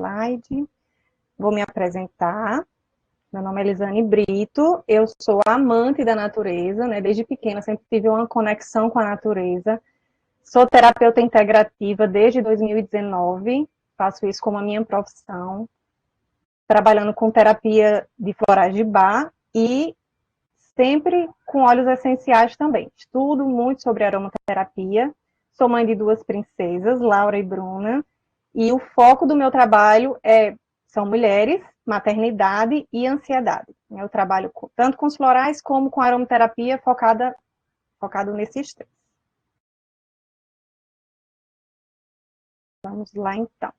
Slide. Vou me apresentar. Meu nome é Elisane Brito, eu sou amante da natureza, né? Desde pequena sempre tive uma conexão com a natureza. Sou terapeuta integrativa desde 2019, faço isso como a minha profissão, trabalhando com terapia de florais de Bach e sempre com óleos essenciais também. Estudo muito sobre aromaterapia, sou mãe de 2 princesas, Laura e Bruna, e o foco do meu trabalho são mulheres, maternidade e ansiedade. Eu trabalho tanto com os florais como com aromaterapia focado nesses 3. Vamos lá, então.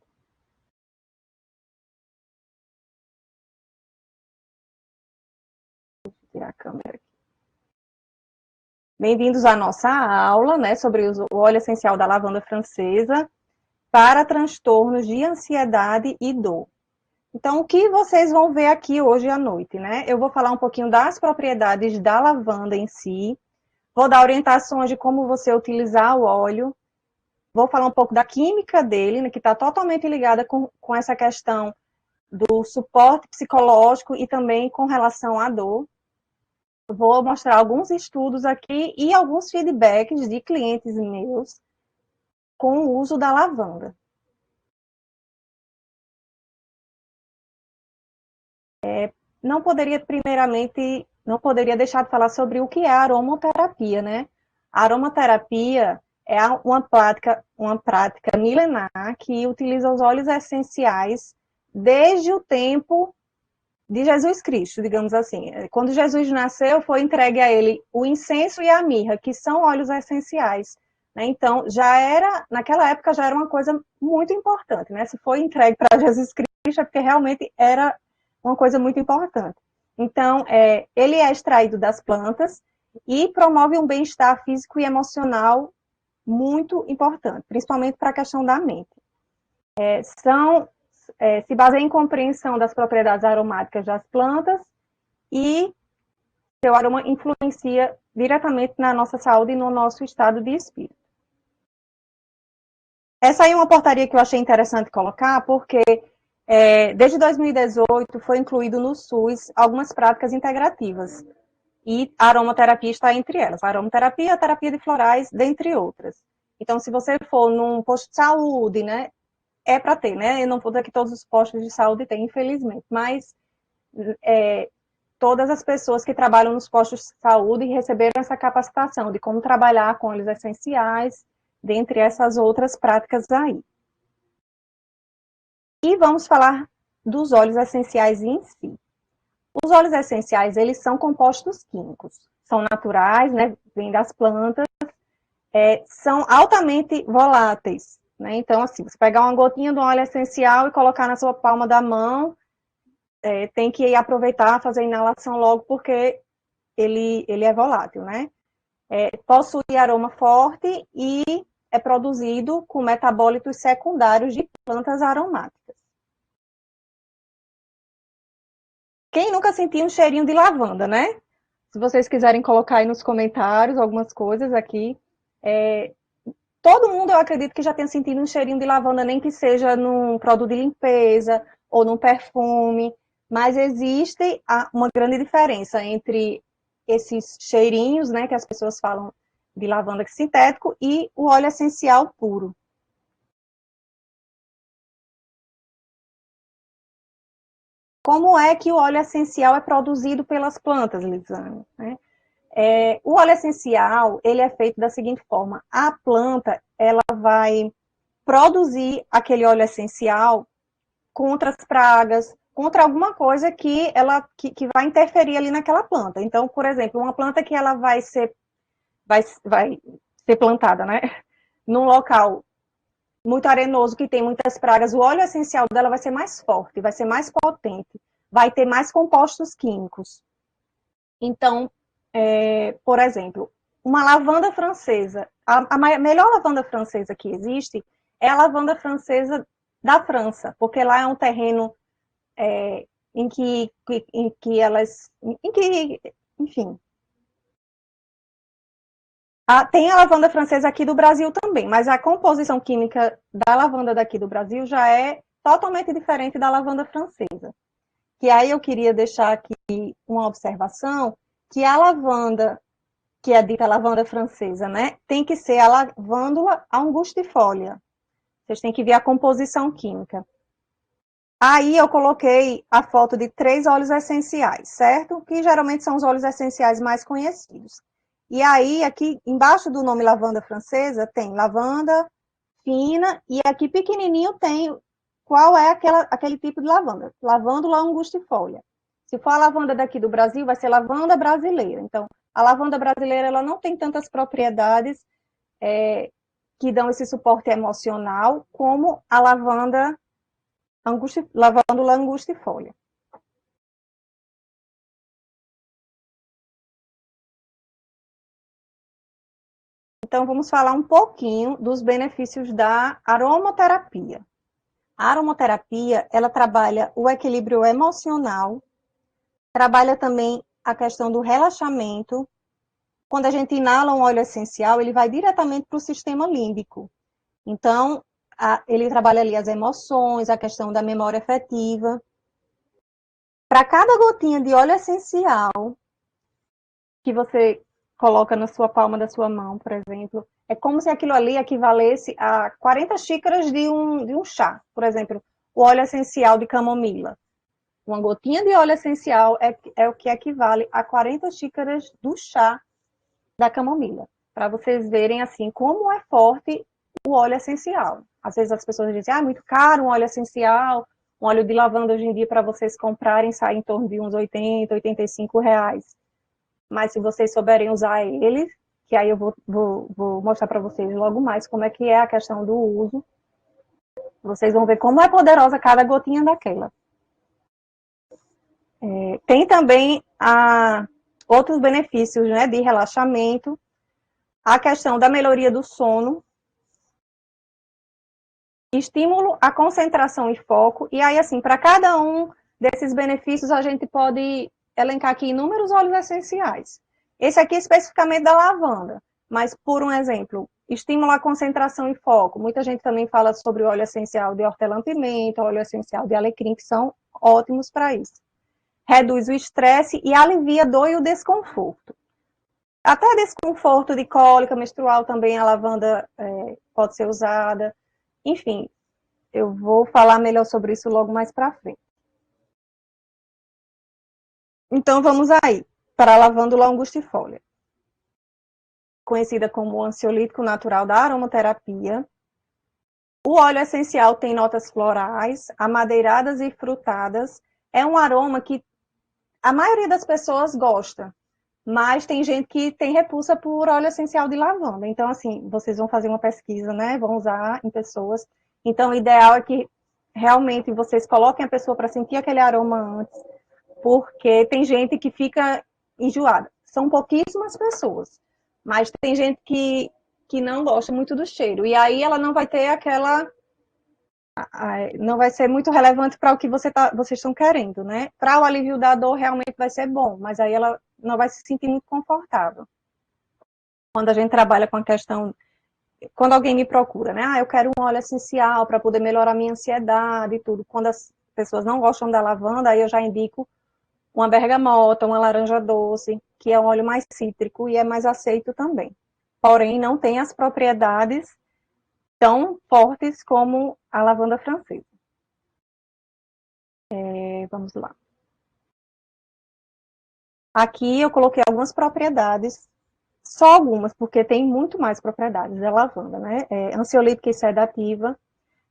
Vou tirar a câmera aqui. Bem-vindos à nossa aula, né, sobre o óleo essencial da lavanda francesa para transtornos de ansiedade e dor. Então, o que vocês vão ver aqui hoje à noite, né? Eu vou falar um pouquinho das propriedades da lavanda em si, vou dar orientações de como você utilizar o óleo, vou falar um pouco da química dele, né, que está totalmente ligada com essa questão do suporte psicológico e também com relação à dor. Vou mostrar alguns estudos aqui e alguns feedbacks de clientes meus com o uso da lavanda. Não poderia deixar de falar sobre o que é a aromaterapia, né? A aromaterapia é uma prática milenar que utiliza os óleos essenciais desde o tempo de Jesus Cristo, digamos assim. Quando Jesus nasceu, foi entregue a ele o incenso e a mirra, que são óleos essenciais. Né? Então, naquela época já era uma coisa muito importante. Né? Se foi entregue para Jesus Cristo, é porque realmente era uma coisa muito importante. Então, ele é extraído das plantas e promove um bem-estar físico e emocional muito importante, principalmente para a questão da mente. Se baseia em compreensão das propriedades aromáticas das plantas e seu aroma influencia diretamente na nossa saúde e no nosso estado de espírito. Essa aí é uma portaria que eu achei interessante colocar, porque desde 2018 foi incluído no SUS algumas práticas integrativas, e a aromaterapia está entre elas. A aromaterapia, a terapia de florais, dentre outras. Então, se você for num posto de saúde, né, é para ter, né? Eu não vou dizer que todos os postos de saúde têm, infelizmente, mas todas as pessoas que trabalham nos postos de saúde receberam essa capacitação de como trabalhar com óleos essenciais, dentre essas outras práticas aí. E vamos falar dos óleos essenciais em si. Os óleos essenciais, eles são compostos químicos, são naturais, né? Vêm das plantas, são altamente voláteis. Né? Então, assim, você pegar uma gotinha de um óleo essencial e colocar na sua palma da mão, tem que aproveitar, fazer a inalação logo, porque ele é volátil, né? Possui aroma forte e é produzido com metabólitos secundários de plantas aromáticas. Quem nunca sentiu um cheirinho de lavanda, né? Se vocês quiserem colocar aí nos comentários algumas coisas aqui. Todo mundo, eu acredito, que já tenha sentido um cheirinho de lavanda, nem que seja num produto de limpeza ou num perfume, mas existe uma grande diferença entre esses cheirinhos, né, que as pessoas falam de lavanda sintético, e o óleo essencial puro. Como é que o óleo essencial é produzido pelas plantas, Lisane? O óleo essencial, ele é feito da seguinte forma: a planta, ela vai produzir aquele óleo essencial contra as pragas, contra alguma coisa que vai interferir ali naquela planta. Então, por exemplo, uma planta que ela vai ser plantada, né, num local muito arenoso, que tem muitas pragas, o óleo essencial dela vai ser mais forte, vai ser mais potente, vai ter mais compostos químicos. Então, por exemplo, uma lavanda francesa, a melhor lavanda francesa que existe é a lavanda francesa da França, porque lá é um terreno em que enfim. Tem a lavanda francesa aqui do Brasil também, mas a composição química da lavanda daqui do Brasil já é totalmente diferente da lavanda francesa. Que aí eu queria deixar aqui uma observação, que a lavanda, que é dita lavanda francesa, né, tem que ser a lavândula angustifolia. Vocês têm que ver a composição química. Aí eu coloquei a foto de 3 óleos essenciais, certo? Que geralmente são os óleos essenciais mais conhecidos. E aí, aqui embaixo do nome lavanda francesa, tem lavanda fina, e aqui pequenininho tem qual é aquele tipo de lavanda. Lavândula angustifolia. Se for a lavanda daqui do Brasil, vai ser lavanda brasileira. Então, a lavanda brasileira ela não tem tantas propriedades que dão esse suporte emocional como a lavândula angustifolia. Então, vamos falar um pouquinho dos benefícios da aromaterapia. A aromaterapia, ela trabalha o equilíbrio emocional, trabalha também a questão do relaxamento. Quando a gente inala um óleo essencial, ele vai diretamente para o sistema límbico. Então, ele trabalha ali as emoções, a questão da memória afetiva. Para cada gotinha de óleo essencial que você coloca na sua palma da sua mão, por exemplo, é como se aquilo ali equivalesse a 40 xícaras de um chá. Por exemplo, o óleo essencial de camomila. Uma gotinha de óleo essencial é o que equivale a 40 xícaras do chá da camomila. Para vocês verem, assim, como é forte o óleo essencial. Às vezes as pessoas dizem, é muito caro um óleo essencial, um óleo de lavanda hoje em dia para vocês comprarem sai em torno de uns 80, 85 reais. Mas se vocês souberem usar ele, que aí eu vou mostrar para vocês logo mais como é que é a questão do uso, vocês vão ver como é poderosa cada gotinha daquela. Tem também outros benefícios, né, de relaxamento, a questão da melhoria do sono, estímulo à concentração e foco, e aí, assim, para cada um desses benefícios, a gente pode elencar aqui inúmeros óleos essenciais. Esse aqui especificamente da lavanda, mas, por um exemplo, estímulo à concentração e foco. Muita gente também fala sobre o óleo essencial de hortelã-pimenta, óleo essencial de alecrim, que são ótimos para isso. Reduz o estresse e alivia a dor e o desconforto. Até desconforto de cólica menstrual também a lavanda pode ser usada. Enfim, eu vou falar melhor sobre isso logo mais para frente. Então, vamos aí para a lavândula angustifolia, conhecida como o ansiolítico natural da aromaterapia. O óleo essencial tem notas florais, amadeiradas e frutadas. É um aroma que a maioria das pessoas gosta, mas tem gente que tem repulsa por óleo essencial de lavanda. Então, assim, vocês vão fazer uma pesquisa, né? Vão usar em pessoas. Então, o ideal é que realmente vocês coloquem a pessoa para sentir aquele aroma antes, porque tem gente que fica enjoada. São pouquíssimas pessoas, mas tem gente que não gosta muito do cheiro. E aí ela não vai ter aquela... não vai ser muito relevante para o que vocês estão querendo, né? Para o alívio da dor realmente vai ser bom, mas aí ela não vai se sentir muito confortável. Quando a gente trabalha com a questão, quando alguém me procura, né? Eu quero um óleo essencial para poder melhorar a minha ansiedade e tudo. Quando as pessoas não gostam da lavanda, aí eu já indico uma bergamota, uma laranja doce, que é um óleo mais cítrico e é mais aceito também. Porém, não tem as propriedades tão fortes como a lavanda francesa. Vamos lá. Aqui eu coloquei algumas propriedades, só algumas, porque tem muito mais propriedades da lavanda, né? É ansiolítica e sedativa,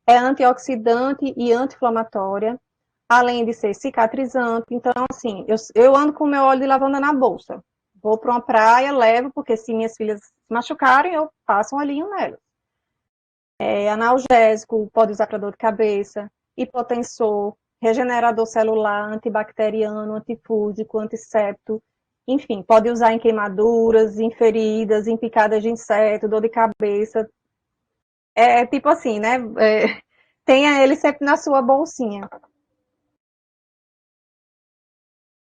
é antioxidante e anti-inflamatória, além de ser cicatrizante. Então, assim, eu ando com o meu óleo de lavanda na bolsa. Vou para uma praia, levo, porque se minhas filhas se machucarem, eu passo um olhinho nelas. É analgésico, pode usar para dor de cabeça, hipotensor, regenerador celular, antibacteriano, antifúngico, antisséptico. Enfim, pode usar em queimaduras, em feridas, em picadas de inseto, dor de cabeça. É tipo assim, né? Tenha ele sempre na sua bolsinha.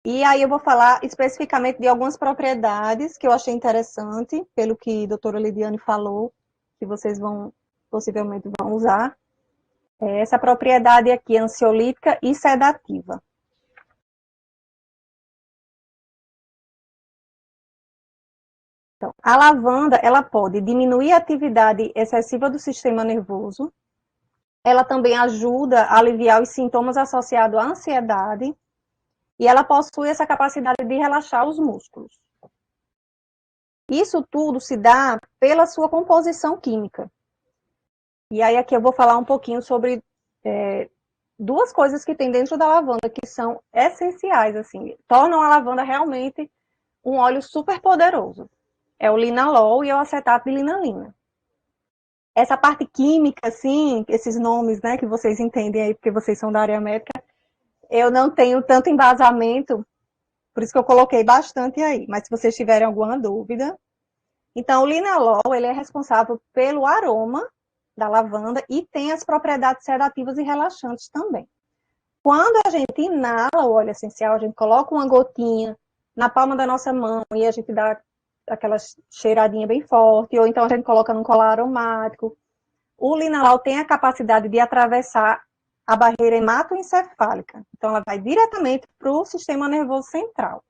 E aí eu vou falar especificamente de algumas propriedades que eu achei interessante, pelo que a doutora Lidiane falou, que vocês possivelmente vão usar. Essa propriedade aqui é ansiolítica e sedativa. Então, a lavanda, ela pode diminuir a atividade excessiva do sistema nervoso, ela também ajuda a aliviar os sintomas associados à ansiedade, e ela possui essa capacidade de relaxar os músculos. Isso tudo se dá pela sua composição química. E aí aqui eu vou falar um pouquinho sobre duas coisas que tem dentro da lavanda que são essenciais, assim, tornam a lavanda realmente um óleo super poderoso. É o linalol e o acetato de linalina. Essa parte química, assim, esses nomes, né, que vocês entendem aí, porque vocês são da área médica, eu não tenho tanto embasamento, por isso que eu coloquei bastante aí. Mas se vocês tiverem alguma dúvida. Então, o linalol, ele é responsável pelo aroma da lavanda e tem as propriedades sedativas e relaxantes também. Quando a gente inala o óleo essencial, a gente coloca uma gotinha na palma da nossa mão e a gente dá aquela cheiradinha bem forte, ou então a gente coloca num colar aromático. O linalol tem a capacidade de atravessar a barreira hematoencefálica. Então, ela vai diretamente para o sistema nervoso central.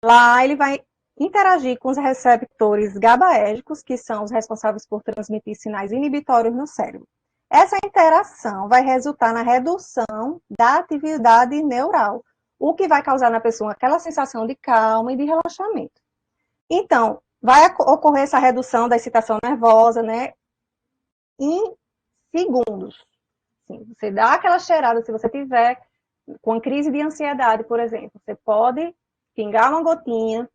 Lá, ele vai interagir com os receptores GABAérgicos, que são os responsáveis por transmitir sinais inibitórios no cérebro. Essa interação vai resultar na redução da atividade neural, o que vai causar na pessoa aquela sensação de calma e de relaxamento. Então, vai ocorrer essa redução da excitação nervosa, né, em segundos. Sim, você dá aquela cheirada, se você tiver com crise de ansiedade, por exemplo, você pode pingar uma gotinha,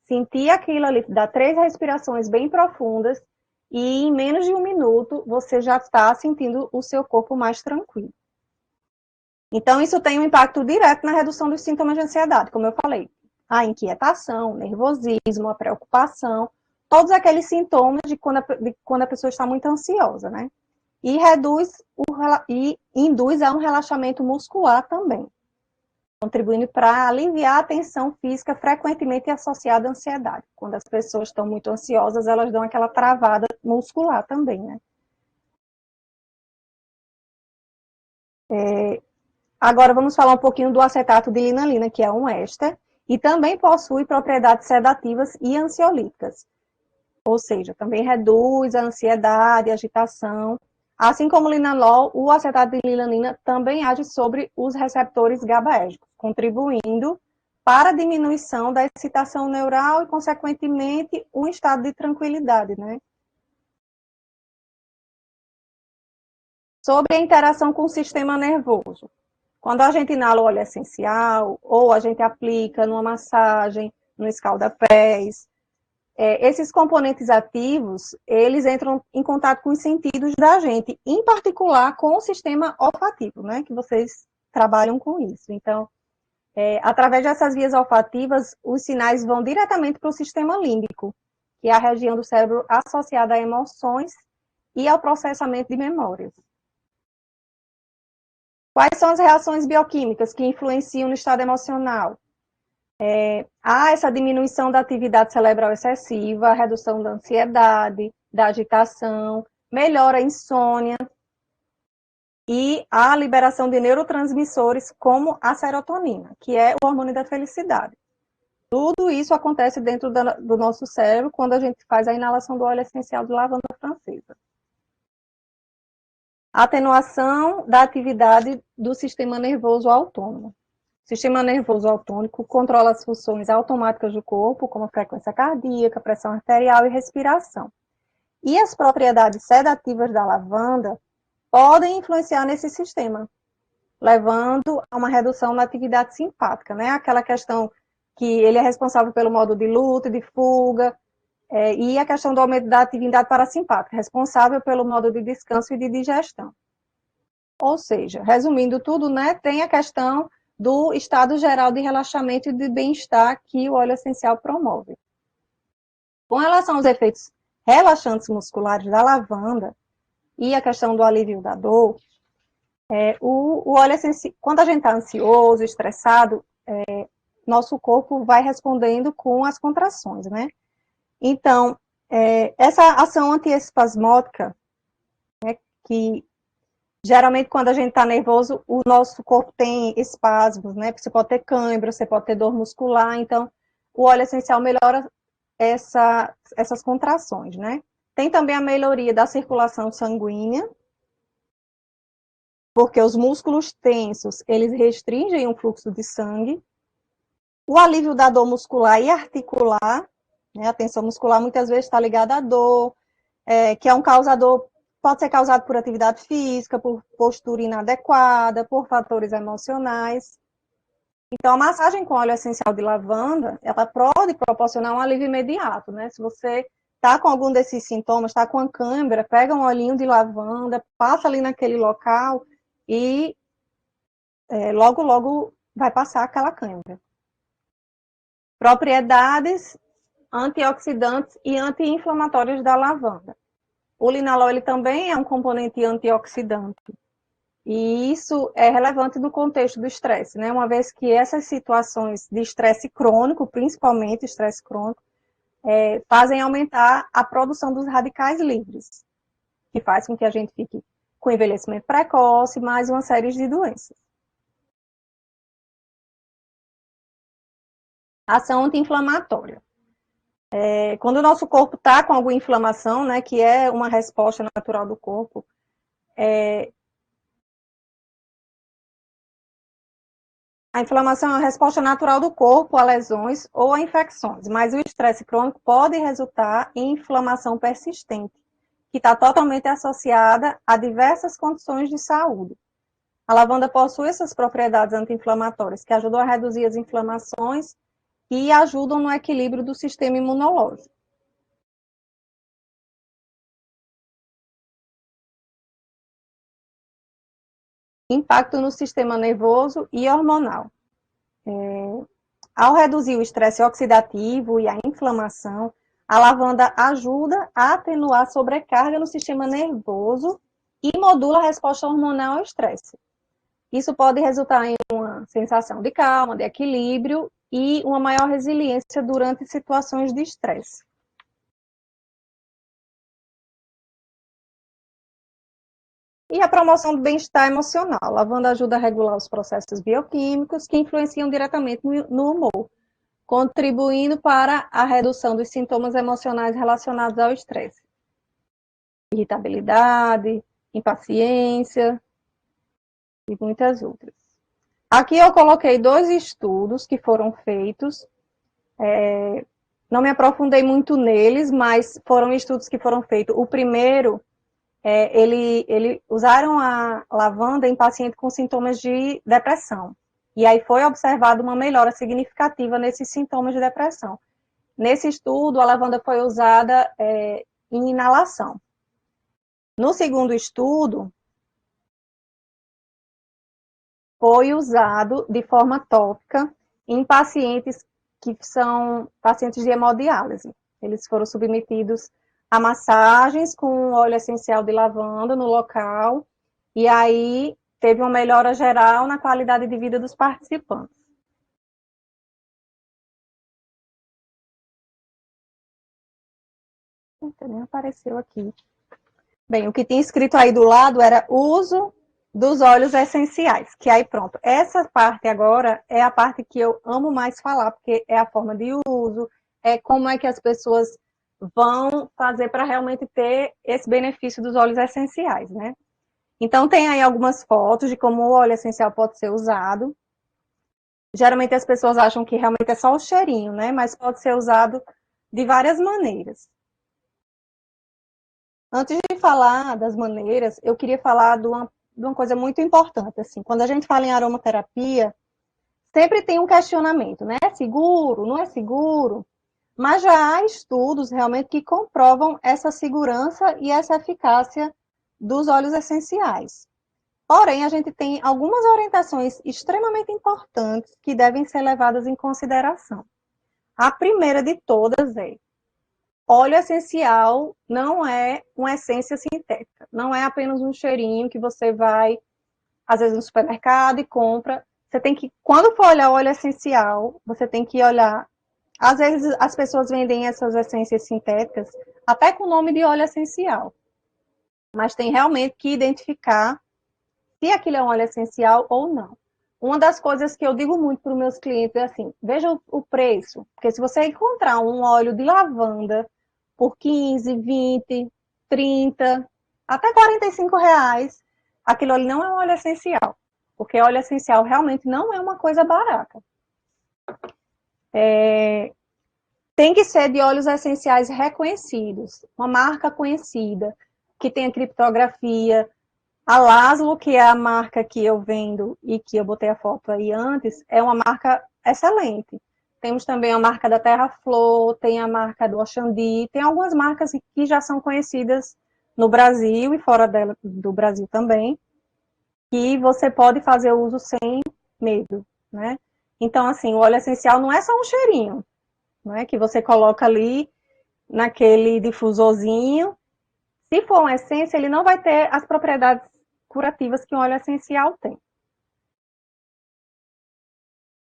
sentir aquilo ali, dar 3 respirações bem profundas e em menos de 1 minuto você já está sentindo o seu corpo mais tranquilo. Então, isso tem um impacto direto na redução dos sintomas de ansiedade, como eu falei. A inquietação, nervosismo, a preocupação, todos aqueles sintomas de quando a pessoa está muito ansiosa, né? E induz a um relaxamento muscular também, contribuindo para aliviar a tensão física frequentemente associada à ansiedade. Quando as pessoas estão muito ansiosas, elas dão aquela travada muscular também, né? Agora vamos falar um pouquinho do acetato de linalina, que é um éster, e também possui propriedades sedativas e ansiolíticas. Ou seja, também reduz a ansiedade, a agitação. Assim como o linalol, o acetato de linalina também age sobre os receptores GABAérgicos, contribuindo para a diminuição da excitação neural e, consequentemente, um estado de tranquilidade, né? Sobre a interação com o sistema nervoso. Quando a gente inala o óleo essencial, ou a gente aplica numa massagem, no escalda-pés, esses componentes ativos, eles entram em contato com os sentidos da gente, em particular com o sistema olfativo, né, que vocês trabalham com isso. Então, através dessas vias olfativas, os sinais vão diretamente para o sistema límbico, que é a região do cérebro associada a emoções e ao processamento de memórias. Quais são as reações bioquímicas que influenciam no estado emocional? Há essa diminuição da atividade cerebral excessiva, redução da ansiedade, da agitação, melhora a insônia e a liberação de neurotransmissores como a serotonina, que é o hormônio da felicidade. Tudo isso acontece dentro do nosso cérebro quando a gente faz a inalação do óleo essencial de lavanda francesa. Atenuação da atividade do sistema nervoso autônomo. O sistema nervoso autônico controla as funções automáticas do corpo, como a frequência cardíaca, pressão arterial e respiração. E as propriedades sedativas da lavanda podem influenciar nesse sistema, levando a uma redução na atividade simpática, né? Aquela questão que ele é responsável pelo modo de luta, de fuga, e a questão do aumento da atividade parasimpática, responsável pelo modo de descanso e de digestão. Ou seja, resumindo tudo, né, tem a questão do estado geral de relaxamento e de bem-estar que o óleo essencial promove. Com relação aos efeitos relaxantes musculares da lavanda e a questão do alívio da dor, o óleo essencial, quando a gente está ansioso, estressado, nosso corpo vai respondendo com as contrações, né? Então, essa ação antiespasmódica, né, que Geralmente, quando a gente está nervoso, o nosso corpo tem espasmos, né? Você pode ter cãibra, você pode ter dor muscular, então o óleo essencial melhora essas contrações, né? Tem também a melhoria da circulação sanguínea, porque os músculos tensos, eles restringem o fluxo de sangue. O alívio da dor muscular e articular, né? A tensão muscular muitas vezes está ligada à dor, que é um causador, pode ser causado por atividade física, por postura inadequada, por fatores emocionais. Então, a massagem com óleo essencial de lavanda, ela pode proporcionar um alívio imediato, né? Se você está com algum desses sintomas, está com a cãibra, pega um olhinho de lavanda, passa ali naquele local e logo, logo vai passar aquela cãibra. Propriedades antioxidantes e anti-inflamatórias da lavanda. O linalol ele também é um componente antioxidante. E isso é relevante no contexto do estresse, né? Uma vez que essas situações de estresse crônico, principalmente estresse crônico, fazem aumentar a produção dos radicais livres, que faz com que a gente fique com envelhecimento precoce, mais uma série de doenças. Ação anti-inflamatória. Quando o nosso corpo está com alguma inflamação, né, que é uma resposta natural do corpo, a inflamação é uma resposta natural do corpo a lesões ou a infecções, mas o estresse crônico pode resultar em inflamação persistente, que está totalmente associada a diversas condições de saúde. A lavanda possui essas propriedades anti-inflamatórias que ajudam a reduzir as inflamações e ajudam no equilíbrio do sistema imunológico. Impacto no sistema nervoso e hormonal. Ao reduzir o estresse oxidativo e a inflamação, a lavanda ajuda a atenuar a sobrecarga no sistema nervoso e modula a resposta hormonal ao estresse. Isso pode resultar em uma sensação de calma, de equilíbrio e uma maior resiliência durante situações de estresse. E a promoção do bem-estar emocional. A lavanda ajuda a regular os processos bioquímicos que influenciam diretamente no humor, contribuindo para a redução dos sintomas emocionais relacionados ao estresse. Irritabilidade, impaciência e muitas outras. Aqui eu coloquei 2 estudos que foram feitos, não me aprofundei muito neles, mas foram estudos que foram feitos. O primeiro, ele usaram a lavanda em paciente com sintomas de depressão. E aí foi observada uma melhora significativa nesses sintomas de depressão. Nesse estudo, a lavanda foi usada em inalação. No segundo estudo, foi usado de forma tópica em pacientes que são pacientes de hemodiálise. Eles foram submetidos a massagens com óleo essencial de lavanda no local, e aí teve uma melhora geral na qualidade de vida dos participantes. Nem apareceu aqui. Bem, o que tinha escrito aí do lado era uso dos óleos essenciais, que aí pronto. Essa parte agora é a parte que eu amo mais falar, porque é a forma de uso, é como é que as pessoas vão fazer para realmente ter esse benefício dos óleos essenciais, né? Então tem aí algumas fotos de como o óleo essencial pode ser usado. Geralmente as pessoas acham que realmente é só o cheirinho, né? Mas pode ser usado de várias maneiras. Antes de falar das maneiras, eu queria falar de uma coisa muito importante. Assim, quando a gente fala em aromaterapia, sempre tem um questionamento, né? É seguro? Não é seguro? Mas já há estudos realmente que comprovam essa segurança e essa eficácia dos óleos essenciais. Porém, a gente tem algumas orientações extremamente importantes que devem ser levadas em consideração. A primeira de todas é: óleo essencial não é uma essência sintética, não é apenas um cheirinho que você vai, às vezes, no supermercado e compra. Você tem que, quando for olhar óleo essencial, você tem que olhar. Às vezes as pessoas vendem essas essências sintéticas até com o nome de óleo essencial, mas tem realmente que identificar se aquilo é um óleo essencial ou não. Uma das coisas que eu digo muito para os meus clientes é assim, veja o preço, porque se você encontrar um óleo de lavanda por 15, 20, 30, até R$ 45, aquilo ali não é um óleo essencial, porque óleo essencial realmente não é uma coisa barata. Tem que ser de óleos essenciais reconhecidos, uma marca conhecida, que tenha criptografia. A Laszlo, que é a marca que eu vendo e que eu botei a foto aí antes, é uma marca excelente. Temos também a marca da Terra Flor, tem a marca do Oxandi, tem algumas marcas que já são conhecidas no Brasil e fora do Brasil também, que você pode fazer uso sem medo, né? Então, assim, o óleo essencial não é só um cheirinho, né, que você coloca ali naquele difusorzinho. Se for uma essência, ele não vai ter as propriedades curativas que um óleo essencial tem.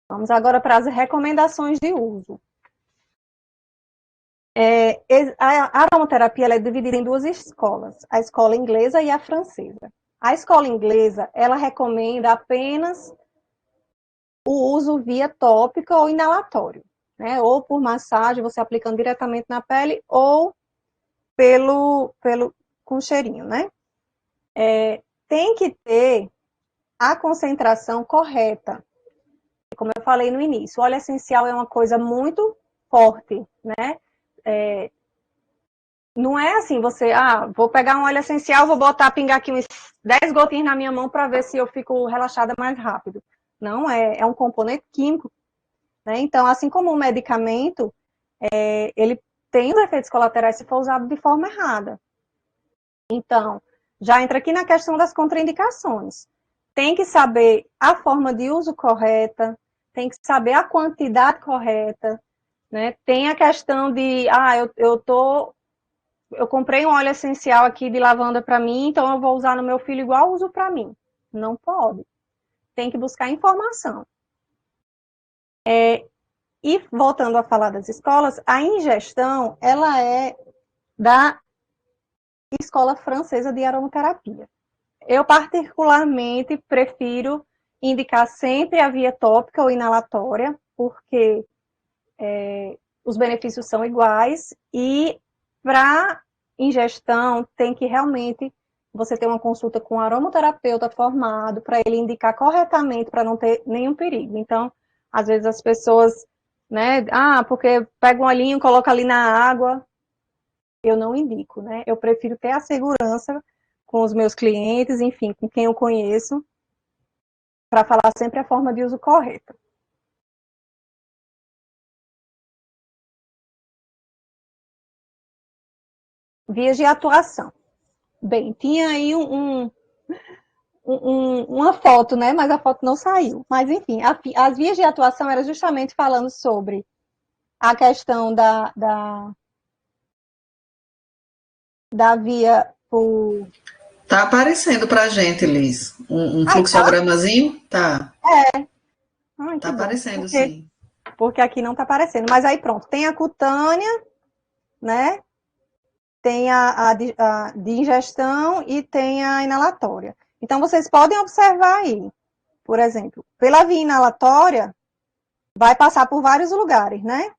Vamos agora para as recomendações de uso. A aromaterapia ela é dividida em duas escolas, a escola inglesa e a francesa. A escola inglesa, ela recomenda apenas o uso via tópica ou inalatório, né? Ou por massagem, você aplicando diretamente na pele, ou com cheirinho, né? Tem que ter a concentração correta. Como eu falei no início, o óleo essencial é uma coisa muito forte, né? Não é assim, vou pegar um óleo essencial, vou botar, pingar aqui uns 10 gotinhas na minha mão para ver se eu fico relaxada mais rápido. Não, é um componente químico, né? Então, assim como o medicamento, ele tem os efeitos colaterais se for usado de forma errada. Então, já entra aqui na questão das contraindicações. Tem que saber a forma de uso correta, tem que saber a quantidade correta, né? Tem a questão de, eu comprei um óleo essencial aqui de lavanda para mim, então eu vou usar no meu filho igual eu uso para mim. Não pode. Tem que buscar informação. E voltando a falar das escolas, a ingestão, ela é da escola francesa de aromaterapia. Eu, particularmente, prefiro indicar sempre a via tópica ou inalatória, porque os benefícios são iguais e para ingestão tem que realmente você ter uma consulta com um aromaterapeuta formado para ele indicar corretamente para não ter nenhum perigo. Então, às vezes as pessoas, né, porque pega um olhinho, coloca ali na água, eu não indico, né? Eu prefiro ter a segurança com os meus clientes, enfim, com quem eu conheço, para falar sempre a forma de uso correta. Vias de atuação. Bem, tinha aí uma foto, né? Mas a foto não saiu. Mas, enfim, as vias de atuação era justamente falando sobre a questão da via por... Tá aparecendo pra gente, Liz, um Ai, tá? fluxogramazinho? Tá, Ai, tá que bom. aparecendo, sim. Porque aqui não tá aparecendo. Mas aí, pronto. Tem a cutânea, né? Tem a de ingestão e tem a inalatória. Então, vocês podem observar aí, por exemplo, pela via inalatória, vai passar por vários lugares, né?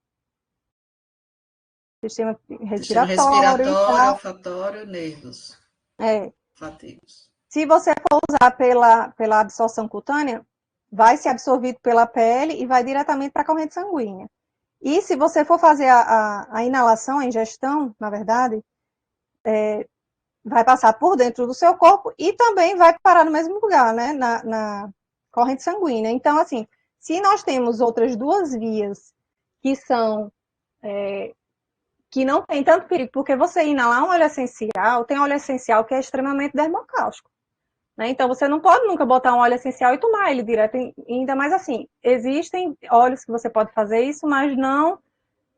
Sistema Sistema respiratório e respiratório, tal. olfatório, nervos É. fatídicos. Se você for usar pela absorção cutânea, vai ser absorvido pela pele e vai diretamente para a corrente sanguínea. E se você for fazer a inalação, a ingestão, na verdade, vai passar por dentro do seu corpo e também vai parar no mesmo lugar, né? Na corrente sanguínea. Então, assim, se nós temos outras duas vias que são que não tem tanto perigo, porque você inalar um óleo essencial, tem óleo essencial que é extremamente dermocáustico, né? Então você não pode nunca botar um óleo essencial e tomar ele direto, ainda mais assim, existem óleos que você pode fazer isso, mas não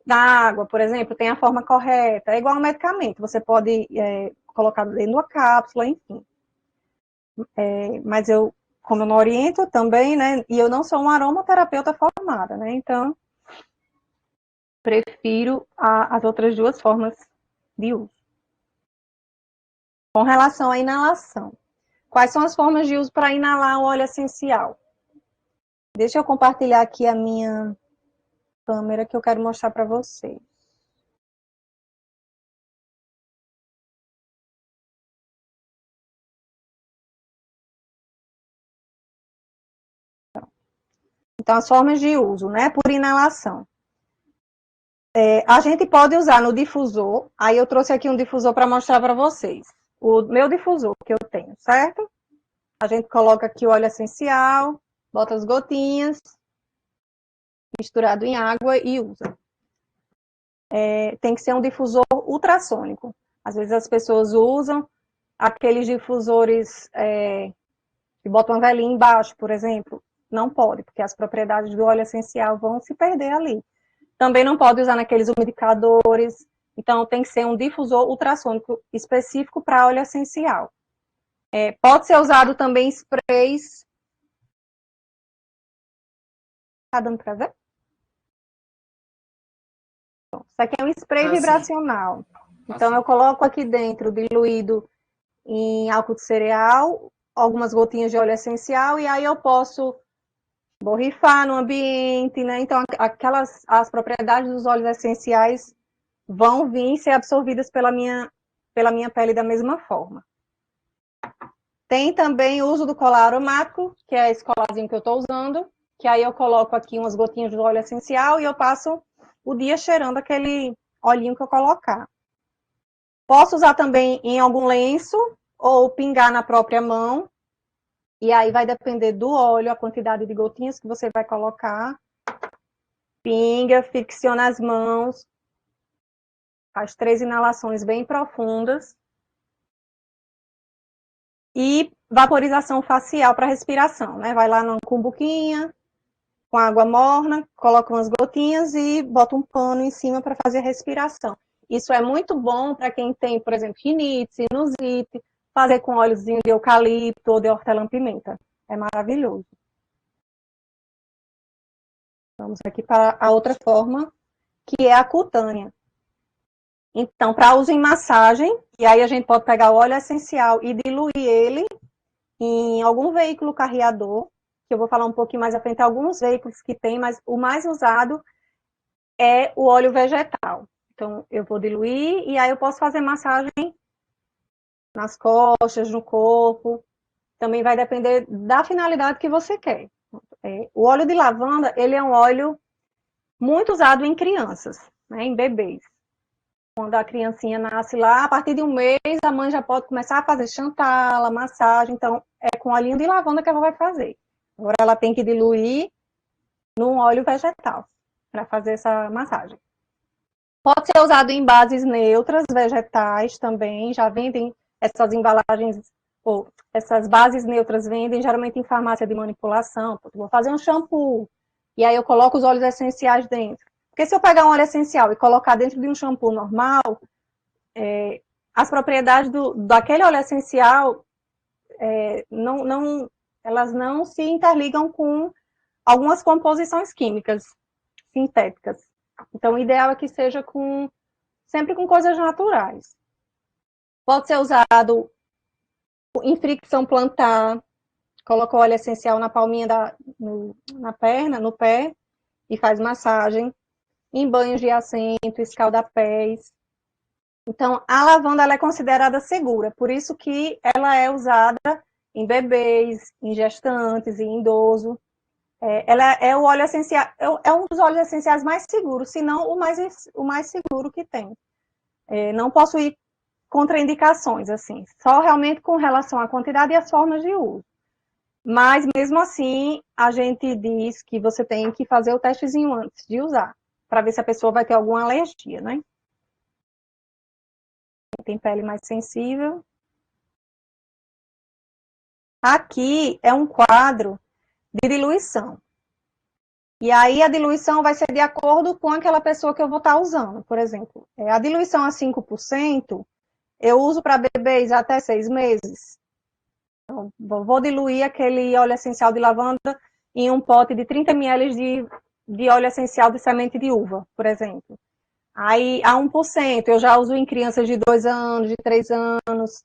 na água, por exemplo, tem a forma correta, é igual ao medicamento, você pode colocar dentro da cápsula, enfim. Mas como eu não oriento também, né, e eu não sou uma aromaterapeuta formada, né, então prefiro as outras duas formas de uso. Com relação à inalação, Quais são as formas de uso para inalar o óleo essencial? Deixa eu compartilhar aqui a minha câmera que eu quero mostrar para vocês. Então, as formas de uso, né? Por inalação. A gente pode usar no difusor. Aí eu trouxe aqui um difusor para mostrar para vocês. O meu difusor que eu tenho, certo? A gente coloca aqui o óleo essencial, bota as gotinhas, misturado em água e usa. Tem que ser um difusor ultrassônico. Às vezes as pessoas usam aqueles difusores que botam uma velinha embaixo, por exemplo. Não pode, porque as propriedades do óleo essencial vão se perder ali. Também não pode usar naqueles umidificadores. Então, tem que ser um difusor ultrassônico específico para óleo essencial. Pode ser usado também sprays. Tá dando para ver? Bom, isso aqui é um spray vibracional. Então, eu coloco aqui dentro, diluído em álcool de cereal, algumas gotinhas de óleo essencial, e aí eu posso borrifar no ambiente, né? Então, as propriedades dos óleos essenciais vão vir ser absorvidas pela minha pele da mesma forma. Tem também o uso do colar aromático, que é esse colarzinho que eu estou usando, que aí eu coloco aqui umas gotinhas de óleo essencial e eu passo o dia cheirando aquele olhinho que eu colocar. Posso usar também em algum lenço ou pingar na própria mão. E aí vai depender do óleo, a quantidade de gotinhas que você vai colocar. Pinga, fricciona as mãos. Faz 3 inalações bem profundas. E vaporização facial para respiração, né? Vai lá numa cumbuquinha, com água morna, coloca umas gotinhas e bota um pano em cima para fazer a respiração. Isso é muito bom para quem tem, por exemplo, rinite, sinusite, fazer com óleozinho de eucalipto ou de hortelã-pimenta. É maravilhoso. Vamos aqui para a outra forma, que é a cutânea. Então, para uso em massagem, e aí a gente pode pegar o óleo essencial e diluir ele em algum veículo carreador, que eu vou falar um pouquinho mais à frente, alguns veículos que tem, mas o mais usado é o óleo vegetal. Então, eu vou diluir e aí eu posso fazer massagem nas costas, no corpo. Também vai depender da finalidade que você quer. O óleo de lavanda, ele é um óleo muito usado em crianças, né, em bebês. Quando a criancinha nasce lá, a partir de um mês, a mãe já pode começar a fazer chantala, massagem. Então, é com olhinho de lavanda que ela vai fazer. Agora, ela tem que diluir num óleo vegetal para fazer essa massagem. Pode ser usado em bases neutras, vegetais também. Já vendem essas embalagens, ou essas bases neutras vendem geralmente em farmácia de manipulação. Vou fazer um shampoo, e aí eu coloco os óleos essenciais dentro. Porque se eu pegar um óleo essencial e colocar dentro de um shampoo normal, as propriedades daquele óleo essencial elas não se interligam com algumas composições químicas sintéticas. Então, o ideal é que seja sempre com coisas naturais. Pode ser usado em fricção plantar, coloca o óleo essencial na palminha na perna, no pé, e faz massagem. Em banhos de assento, escalda-pés. Então, a lavanda ela é considerada segura, por isso que ela é usada em bebês, em gestantes e em idoso. Ela é o óleo essencial, é um dos óleos essenciais mais seguros, se não o mais seguro que tem. Não possui contraindicações, assim, só realmente com relação à quantidade e às formas de uso. Mas, mesmo assim, a gente diz que você tem que fazer o testezinho antes de usar, para ver se a pessoa vai ter alguma alergia, né? Quem tem pele mais sensível. Aqui é um quadro de diluição. E aí a diluição vai ser de acordo com aquela pessoa que eu vou estar usando. Por exemplo, a diluição a 5%, eu uso para bebês até 6 meses. Então, vou diluir aquele óleo essencial de lavanda em um pote de 30 ml de óleo essencial de semente de uva, por exemplo. Aí, a 1%, eu já uso em crianças de 2 anos, de 3 anos.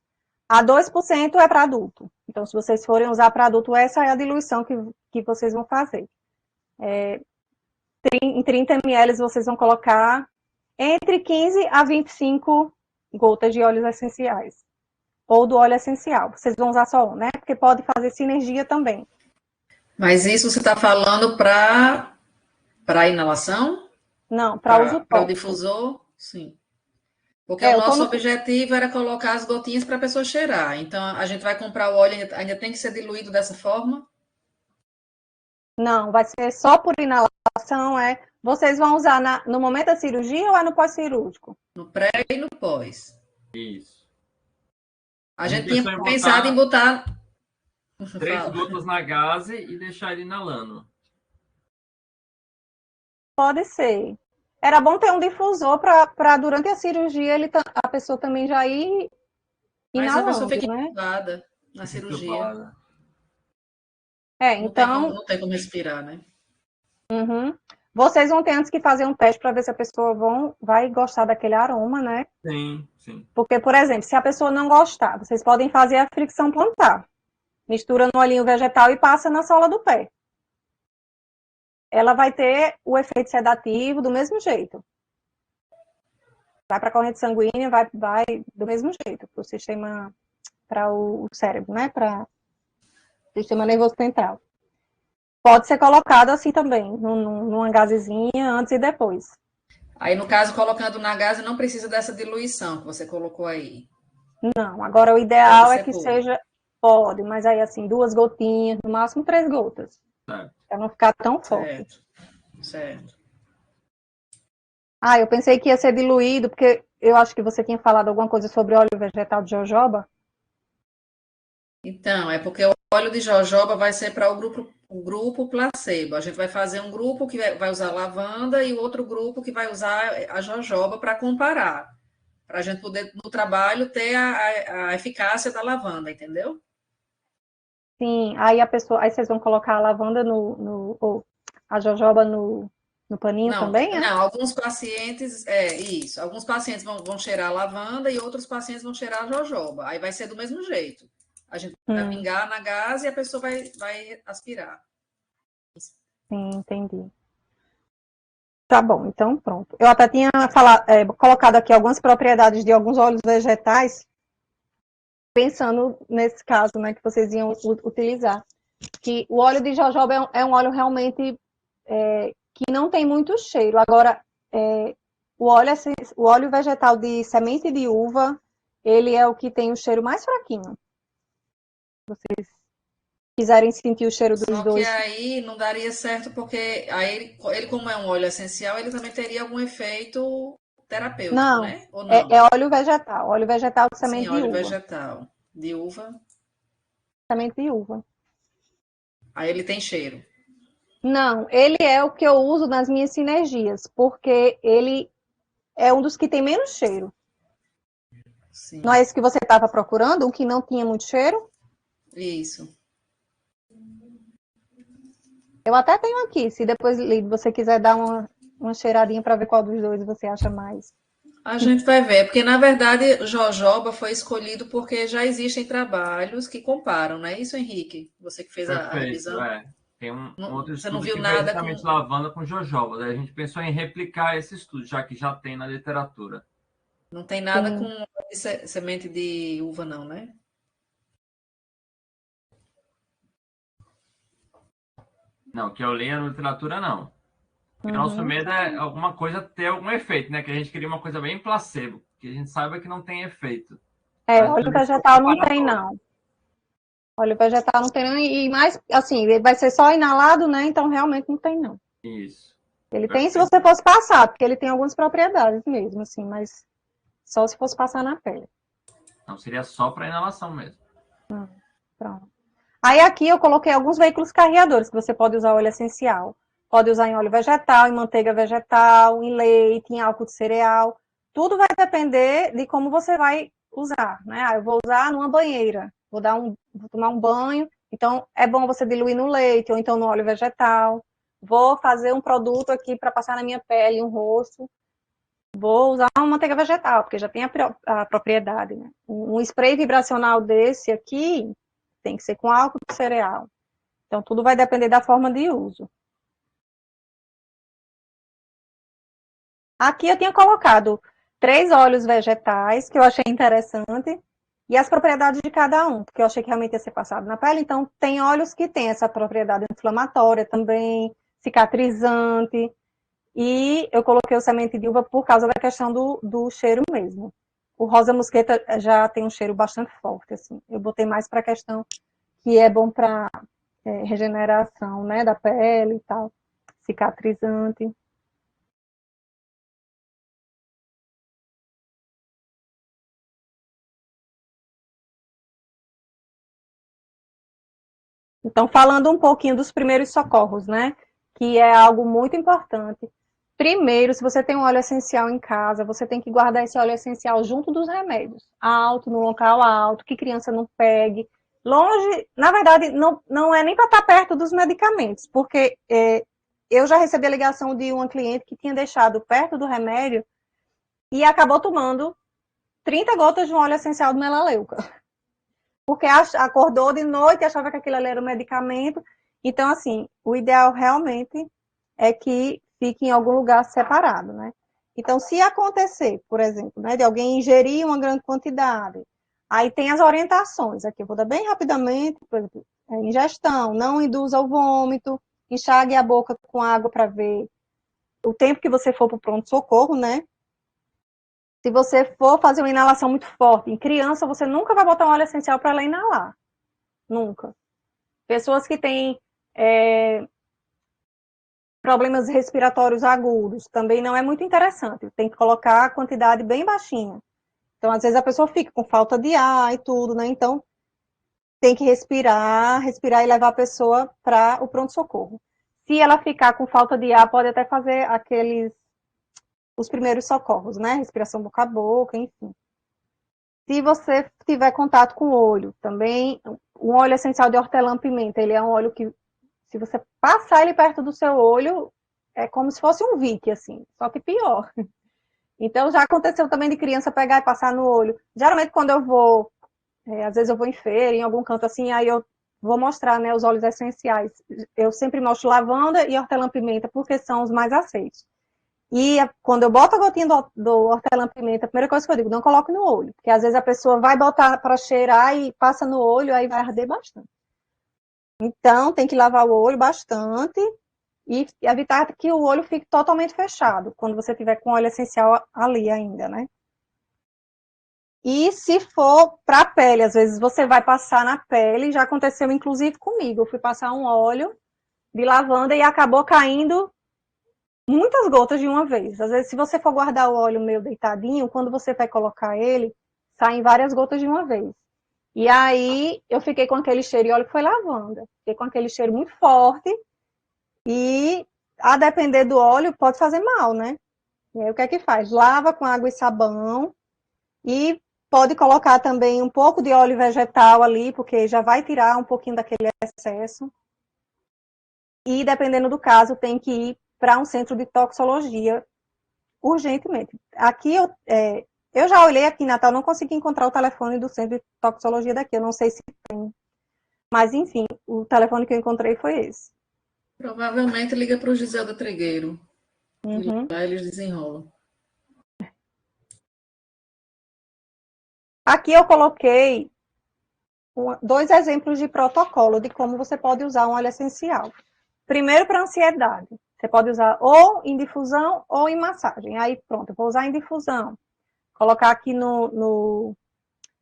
A 2% é para adulto. Então, se vocês forem usar para adulto, essa é a diluição que vocês vão fazer. Em 30 ml, vocês vão colocar entre 15 a 25 gotas de óleos essenciais. Ou do óleo essencial. Vocês vão usar só um, né? Porque pode fazer sinergia também. Mas isso você está falando para inalação? Não, para uso Para o tópico. difusor? Sim. Porque o Eu tô nosso no... objetivo era colocar as gotinhas para a pessoa cheirar. Então, a gente vai comprar o óleo, ainda tem que ser diluído dessa forma? Não, vai ser só por inalação. Vocês vão usar no momento da cirurgia ou é no pós-cirúrgico? No pré e no pós. Isso. A A gente gente tinha pensou em pensado em botar 3 gotas na gaze e deixar ele inalando. Pode ser. Era bom ter um difusor para durante a cirurgia a pessoa também já ir Mas a pessoa inalando, fica né? entubada na cirurgia. Então, Não tem como respirar, né? uhum. Vocês vão ter antes que fazer um teste para ver se a pessoa vai gostar daquele aroma, né? Sim, sim. Porque, por exemplo, se a pessoa não gostar, vocês podem fazer a fricção plantar. Mistura no olhinho vegetal e passa na sola do pé. Ela vai ter o efeito sedativo do mesmo jeito. Vai para a corrente sanguínea, vai do mesmo jeito para o sistema, para o cérebro, né? Para o sistema nervoso central. Pode ser colocado assim também, numa gazezinha, antes e depois. Aí, no caso, colocando na gase, não precisa dessa diluição que você colocou aí. Não, agora o ideal é que seja, pode, mas aí assim, 2 gotinhas, no máximo 3 gotas. Certo. Para não ficar tão forte. Certo. Eu pensei que ia ser diluído, porque eu acho que você tinha falado alguma coisa sobre óleo vegetal de jojoba. Então, é porque o óleo de jojoba vai ser para o grupo placebo. A gente vai fazer um grupo que vai usar lavanda e o outro grupo que vai usar a jojoba para comparar. Para a gente poder, no trabalho, ter a eficácia da lavanda, entendeu? Sim, aí vocês vão colocar a lavanda ou a jojoba no paninho também, é? Não, alguns pacientes, isso. Alguns pacientes vão cheirar a lavanda e outros pacientes vão cheirar a jojoba. Aí vai ser do mesmo jeito. A gente vai pingar na gás e a pessoa vai aspirar. Sim, entendi. Tá bom, então pronto. Eu até tinha colocado aqui algumas propriedades de alguns óleos vegetais, pensando nesse caso, né, que vocês iam utilizar. Que o óleo de jojoba é um óleo realmente que não tem muito cheiro. Agora, o óleo vegetal de semente de uva, ele é o que tem o cheiro mais fraquinho. Se vocês quiserem sentir o cheiro dos Só que dois. aí não daria certo, porque aí ele, como é um óleo essencial, ele também teria algum efeito terapêutico, Não, né? Ou não? é óleo vegetal de Sim, semente de óleo uva. vegetal. De uva. Semente de uva. Aí ele tem cheiro. Não, ele é o que eu uso nas minhas sinergias, porque ele é um dos que tem menos cheiro. Sim. Não é esse que você estava procurando? Um que não tinha muito cheiro? Isso. Eu até tenho aqui, se depois você quiser dar uma cheiradinha para ver qual dos dois você acha mais. A gente vai ver, porque na verdade jojoba foi escolhido porque já existem trabalhos que comparam, não é isso, Henrique? Você que fez a revisão. Tem um outro Você não estudo viu que vê nada justamente lavanda com jojoba. Daí a gente pensou em replicar esse estudo, já que já tem na literatura. Não tem nada Sim. com semente de uva, não, né? Não, que eu leia na literatura, não. O nosso medo é alguma coisa ter algum efeito, né? Que a gente queria uma coisa bem placebo, que a gente saiba que não tem efeito. Óleo vegetal não tem, não. Óleo vegetal não tem, não. E mais, assim, ele vai ser só inalado, né? Então, realmente não tem, não. Isso. Ele tem se você fosse passar, porque ele tem algumas propriedades mesmo, assim, mas só se fosse passar na pele. Não, seria só para inalação mesmo. Pronto. Aí aqui eu coloquei alguns veículos carreadores, que você pode usar óleo essencial. Pode usar em óleo vegetal, em manteiga vegetal, em leite, em álcool de cereal. Tudo vai depender de como você vai usar, né? Eu vou usar numa banheira, vou tomar um banho, então é bom você diluir no leite ou então no óleo vegetal. Vou fazer um produto aqui para passar na minha pele, um rosto. Vou usar uma manteiga vegetal, porque já tem a propriedade, né? Um spray vibracional desse aqui, tem que ser com álcool de cereal. Então, tudo vai depender da forma de uso. Aqui eu tinha colocado 3 óleos vegetais, que eu achei interessante, e as propriedades de cada um, porque eu achei que realmente ia ser passado na pele. Então, tem óleos que têm essa propriedade inflamatória também, cicatrizante, e eu coloquei o semente de uva por causa da questão do cheiro mesmo. O rosa mosqueta já tem um cheiro bastante forte, assim. Eu botei mais para a questão que é bom para regeneração, né, da pele e tal, cicatrizante. Então, falando um pouquinho dos primeiros socorros, né, que é algo muito importante. Primeiro, se você tem um óleo essencial em casa, você tem que guardar esse óleo essencial junto dos remédios, alto, no local alto, que criança não pegue. Longe, na verdade, não é nem para estar perto dos medicamentos, porque eu já recebi a ligação de uma cliente que tinha deixado perto do remédio e acabou tomando 30 gotas de um óleo essencial de melaleuca. Porque acordou de noite e achava que aquilo ali era um medicamento. Então, assim, o ideal realmente é que fique em algum lugar separado, né? Então, se acontecer, por exemplo, né, de alguém ingerir uma grande quantidade, aí tem as orientações, aqui eu vou dar bem rapidamente, por exemplo, ingestão, não induza o vômito, enxague a boca com água para ver o tempo que você for para o pronto-socorro, né? Se você for fazer uma inalação muito forte, em criança, você nunca vai botar um óleo essencial para ela inalar. Nunca. Pessoas que têm problemas respiratórios agudos, também não é muito interessante. Tem que colocar a quantidade bem baixinha. Então, às vezes a pessoa fica com falta de ar e tudo, né? Então, tem que respirar e levar a pessoa para o pronto-socorro. Se ela ficar com falta de ar, pode até fazer os primeiros socorros, né? Respiração boca a boca, enfim. Se você tiver contato com o olho, também, um óleo essencial de hortelã-pimenta, ele é um óleo que, se você passar ele perto do seu olho, é como se fosse um Vick, assim, só que pior. Então, já aconteceu também de criança pegar e passar no olho. Geralmente, quando eu vou, às vezes eu vou em feira, em algum canto assim, aí eu vou mostrar, né, os óleos essenciais. Eu sempre mostro lavanda e hortelã-pimenta, porque são os mais aceitos. E quando eu boto a gotinha do hortelã-pimenta, a primeira coisa que eu digo, não coloque no olho. Porque às vezes a pessoa vai botar para cheirar e passa no olho, aí vai arder bastante. Então, tem que lavar o olho bastante e evitar que o olho fique totalmente fechado, quando você tiver com óleo essencial ali ainda, né? E se for para a pele, às vezes você vai passar na pele, já aconteceu inclusive comigo, eu fui passar um óleo de lavanda e acabou caindo muitas gotas de uma vez. Às vezes, se você for guardar o óleo meio deitadinho, quando você vai colocar ele, saem várias gotas de uma vez. E aí, eu fiquei com aquele cheiro, e olha que foi lavanda. Fiquei com aquele cheiro muito forte e, a depender do óleo, pode fazer mal, né? E aí, o que é que faz? Lava com água e sabão e pode colocar também um pouco de óleo vegetal ali, porque já vai tirar um pouquinho daquele excesso. E, dependendo do caso, tem que ir para um centro de toxicologia urgentemente. Aqui eu já olhei aqui em Natal, não consegui encontrar o telefone do centro de toxicologia daqui, eu não sei se tem. Mas, enfim, o telefone que eu encontrei foi esse. Provavelmente liga para o Giselda Trigueiro. Uhum. E lá eles desenrolam. Aqui eu coloquei 2 exemplos de protocolo de como você pode usar um óleo essencial. Primeiro, para ansiedade. Você pode usar ou em difusão ou em massagem. Aí, pronto, eu vou usar em difusão. Colocar aqui no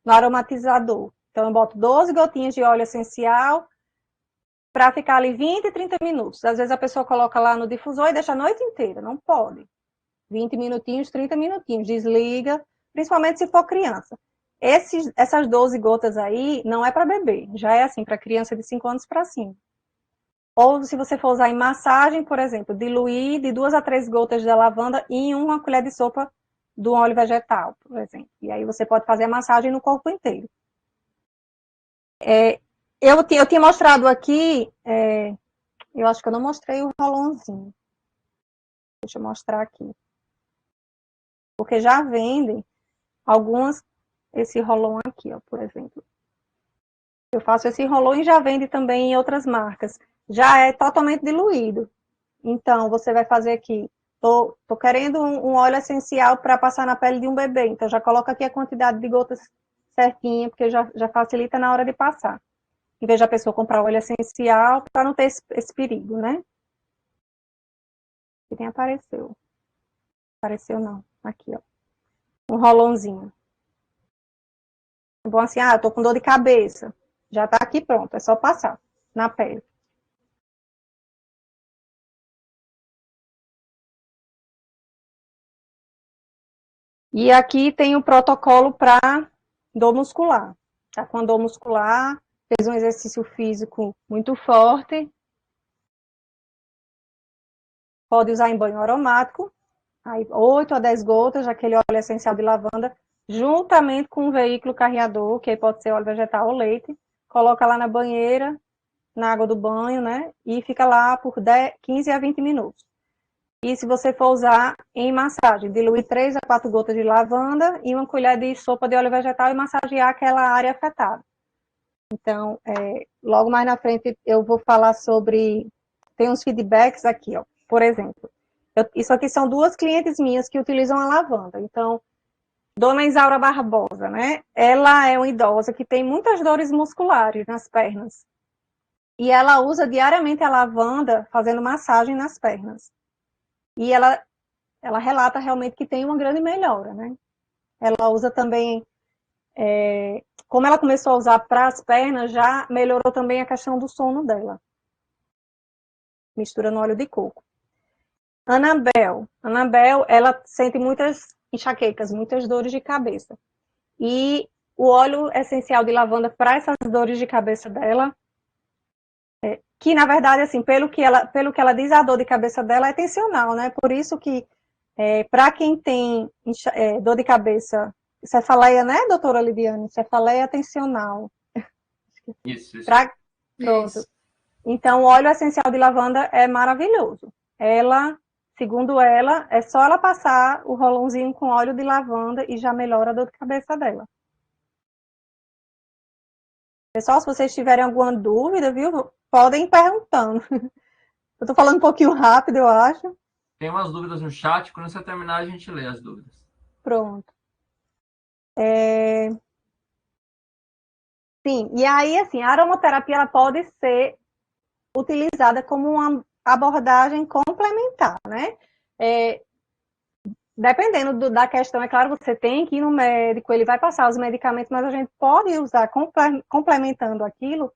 aromatizador. Então, eu boto 12 gotinhas de óleo essencial para ficar ali 20, 30 minutos. Às vezes a pessoa coloca lá no difusor e deixa a noite inteira. Não pode. 20 minutinhos, 30 minutinhos. Desliga, principalmente se for criança. Essas 12 gotas aí não é para bebê. Já é assim, para criança de 5 anos para cima. Ou se você for usar em massagem, por exemplo, diluir de 2 a 3 gotas de lavanda em uma colher de sopa do óleo vegetal, por exemplo. E aí você pode fazer a massagem no corpo inteiro. Eu tinha mostrado aqui, eu acho que eu não mostrei o rolãozinho. Deixa eu mostrar aqui. Porque já vendem algumas, esse rolão aqui, ó, por exemplo. Eu faço esse roll-on e já vende também em outras marcas. Já é totalmente diluído. Então, você vai fazer aqui. Tô querendo um óleo essencial para passar na pele de um bebê. Então, já coloca aqui a quantidade de gotas certinha, porque já facilita na hora de passar. Em vez da pessoa comprar óleo essencial, para não ter esse perigo, né? Que nem apareceu. Apareceu não. Aqui, ó. Um rolãozinho. É bom assim, eu tô com dor de cabeça. Já tá aqui pronto, é só passar na pele. E aqui tem o protocolo para dor muscular. Tá com dor muscular, fez um exercício físico muito forte. Pode usar em banho aromático. Aí 8 a 10 gotas daquele óleo essencial de lavanda, juntamente com um veículo carreador, que aí pode ser óleo vegetal ou leite. Coloca lá na banheira, na água do banho, né? E fica lá por 15 a 20 minutos. E se você for usar em massagem, diluir 3 a 4 gotas de lavanda e uma colher de sopa de óleo vegetal e massagear aquela área afetada. Então, logo mais na frente eu vou falar sobre... Tem uns feedbacks aqui, ó. Por exemplo, isso aqui são 2 clientes minhas que utilizam a lavanda. Então, Dona Isaura Barbosa, né? Ela é uma idosa que tem muitas dores musculares nas pernas. E ela usa diariamente a lavanda fazendo massagem nas pernas. E ela relata realmente que tem uma grande melhora, né? Ela usa também, como ela começou a usar para as pernas, já melhorou também a questão do sono dela. Mistura no óleo de coco. Anabel, ela sente muitas enxaquecas, muitas dores de cabeça. E o óleo essencial de lavanda para essas dores de cabeça dela, que na verdade, assim, pelo que ela diz, a dor de cabeça dela é tensional, né? Por isso que, para quem tem dor de cabeça, cefaleia, né, doutora Lidiane? Cefaleia tensional. Isso. Pronto. Isso. Então, o óleo essencial de lavanda é maravilhoso. Segundo ela, é só ela passar o rolãozinho com óleo de lavanda e já melhora a dor de cabeça dela. Pessoal, se vocês tiverem alguma dúvida, viu, podem ir perguntando. Eu tô falando um pouquinho rápido, eu acho. Tem umas dúvidas no chat, quando você terminar a gente lê as dúvidas. Pronto. Sim, e aí, assim, a aromaterapia ela pode ser utilizada como uma abordagem complementar, né? Dependendo da questão, é claro, você tem que ir no médico, ele vai passar os medicamentos, mas a gente pode usar complementando aquilo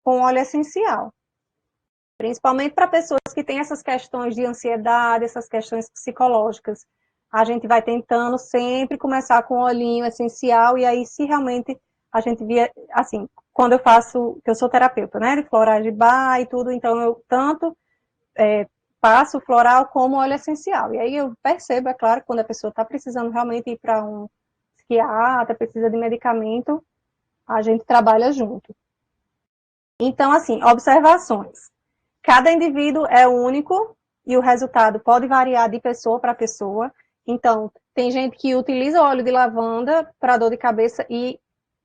com óleo essencial. Principalmente para pessoas que têm essas questões de ansiedade, essas questões psicológicas. A gente vai tentando sempre começar com um olhinho essencial, e aí se realmente a gente via, assim, quando eu faço, que eu sou terapeuta, né, de florais de bar e tudo, então eu tanto passo floral como óleo essencial. E aí eu percebo, é claro, quando a pessoa está precisando realmente ir para um psiquiatra, precisa de medicamento, a gente trabalha junto. Então, assim, observações. Cada indivíduo é único e o resultado pode variar de pessoa para pessoa. Então, tem gente que utiliza óleo de lavanda para dor de cabeça e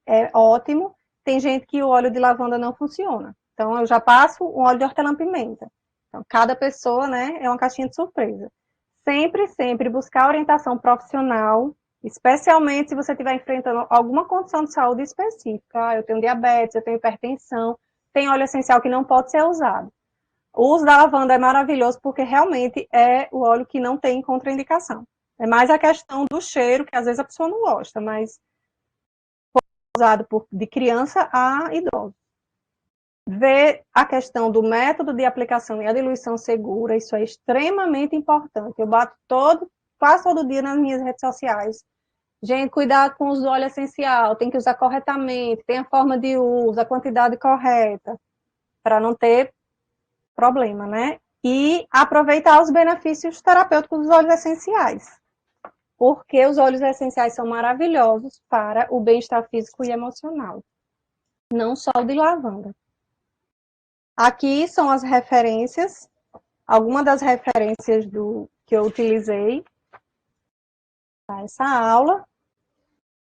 é ótimo. Tem gente que o óleo de lavanda não funciona. Então, eu já passo um óleo de hortelã-pimenta. Então, cada pessoa, né, é uma caixinha de surpresa. Sempre buscar orientação profissional, especialmente se você estiver enfrentando alguma condição de saúde específica. Eu tenho diabetes, eu tenho hipertensão, tem óleo essencial que não pode ser usado. O uso da lavanda é maravilhoso porque realmente é o óleo que não tem contraindicação. É mais a questão do cheiro, que às vezes a pessoa não gosta, mas usado de criança a idoso. Ver a questão do método de aplicação e a diluição segura, isso é extremamente importante. Eu bato quase todo dia nas minhas redes sociais. Gente, cuidado com o uso do óleo essencial, tem que usar corretamente, tem a forma de uso, a quantidade correta, para não ter problema, né? E aproveitar os benefícios terapêuticos dos óleos essenciais. Porque os óleos essenciais são maravilhosos para o bem-estar físico e emocional. Não só o de lavanda. Aqui são as referências, algumas das referências que eu utilizei para essa aula.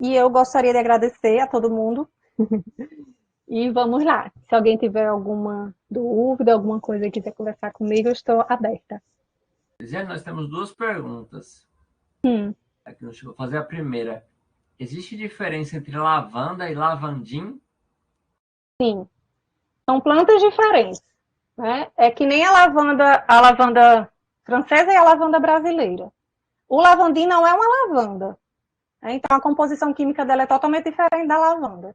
E eu gostaria de agradecer a todo mundo E vamos lá. Se alguém tiver alguma dúvida, alguma coisa e quiser conversar comigo, eu estou aberta. Lisiane, nós temos duas perguntas. Hum, Aqui vou fazer a primeira. Existe diferença entre lavanda e lavandim? sim. São plantas diferentes, né? É que nem a lavanda francesa e a lavanda brasileira. O lavandim não é uma lavanda, né? Então a composição química dela é totalmente diferente da lavanda.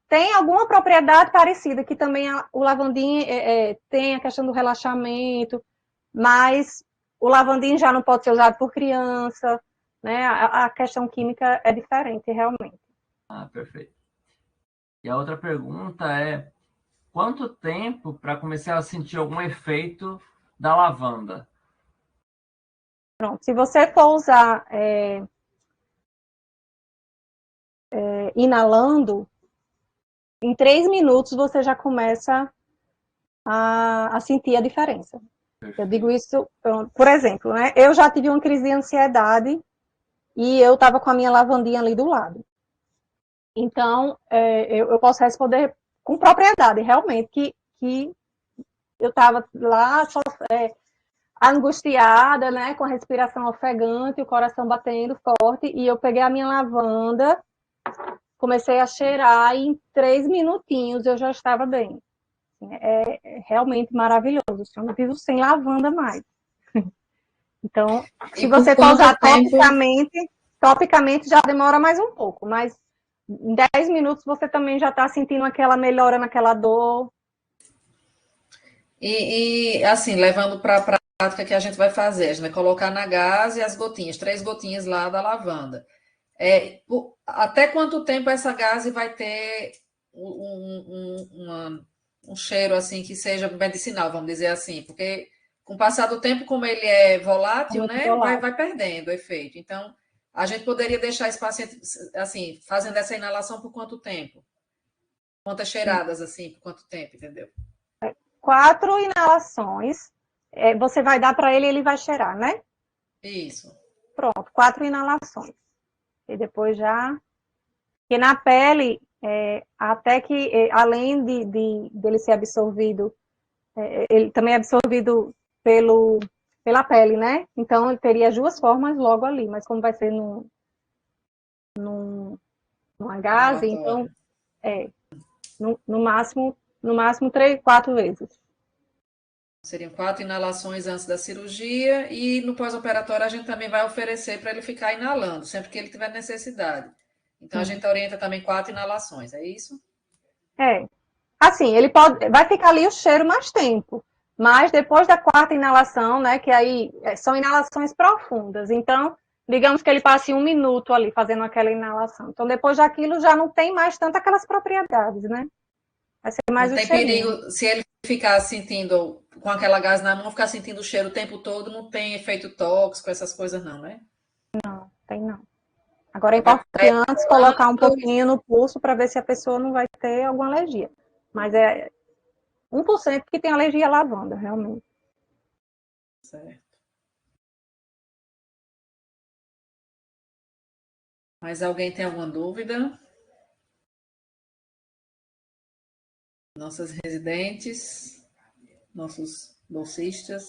Tem alguma propriedade parecida, que também o lavandim tem a questão do relaxamento, mas o lavandim já não pode ser usado por criança, né? A questão química é diferente, realmente. Ah, perfeito. E a outra pergunta é: quanto tempo para começar a sentir algum efeito da lavanda? Pronto, se você for usar inalando, em 3 minutos você já começa a sentir a diferença. Eu digo isso, por exemplo, né? Eu já tive uma crise de ansiedade e eu estava com a minha lavandinha ali do lado. Então, eu posso responder com propriedade, realmente, que eu estava lá angustiada, né, com a respiração ofegante, o coração batendo forte, e eu peguei a minha lavanda, comecei a cheirar e em 3 minutinhos eu já estava bem. É realmente maravilhoso. Eu não vivo sem lavanda mais. Então, se E por você for quanto usar tempo? topicamente já demora mais um pouco, mas em 10 minutos você também já está sentindo aquela melhora naquela dor. Assim, levando para a prática que a gente vai fazer, a gente vai colocar na gase as gotinhas, 3 gotinhas lá da lavanda. Até quanto tempo essa gase vai ter um cheiro assim que seja medicinal, vamos dizer assim? Porque com o passar do tempo, como ele é É volátil, muito né, volátil. vai perdendo o efeito. Então, a gente poderia deixar esse paciente assim, fazendo essa inalação por quanto tempo? Quantas cheiradas assim, por quanto tempo, entendeu? 4 inalações, você vai dar para ele e ele vai cheirar, né? Isso. Pronto, 4 inalações. E depois já. Porque na pele, até que, além dele ser absorvido, ele também é absorvido pela pele, né? Então, ele teria as duas formas logo ali, mas como vai ser numa gase, então, Inalatório. é, no máximo 3, 4 vezes. Seriam 4 inalações antes da cirurgia e no pós-operatório a gente também vai oferecer para ele ficar inalando, sempre que ele tiver necessidade. Então a Sim. gente orienta também 4 inalações, é isso? É. Assim, vai ficar ali o cheiro mais tempo, mas depois da quarta inalação, né, que aí são inalações profundas, então, digamos que ele passe 1 minuto ali fazendo aquela inalação. Então, depois daquilo já não tem mais tanto aquelas propriedades, né? Vai ser mais Não o tem cheirinho. perigo se ele ficar sentindo com aquela gás na mão, ficar sentindo o cheiro o tempo todo, não tem efeito tóxico, essas coisas não, né? Tem não. Agora é Vai importante antes colocar um falando. pouquinho no pulso para ver se a pessoa não vai ter alguma alergia. Mas é 1% que tem alergia à lavanda, realmente. Certo. Mas alguém tem alguma dúvida? Nossas residentes, nossos bolsistas.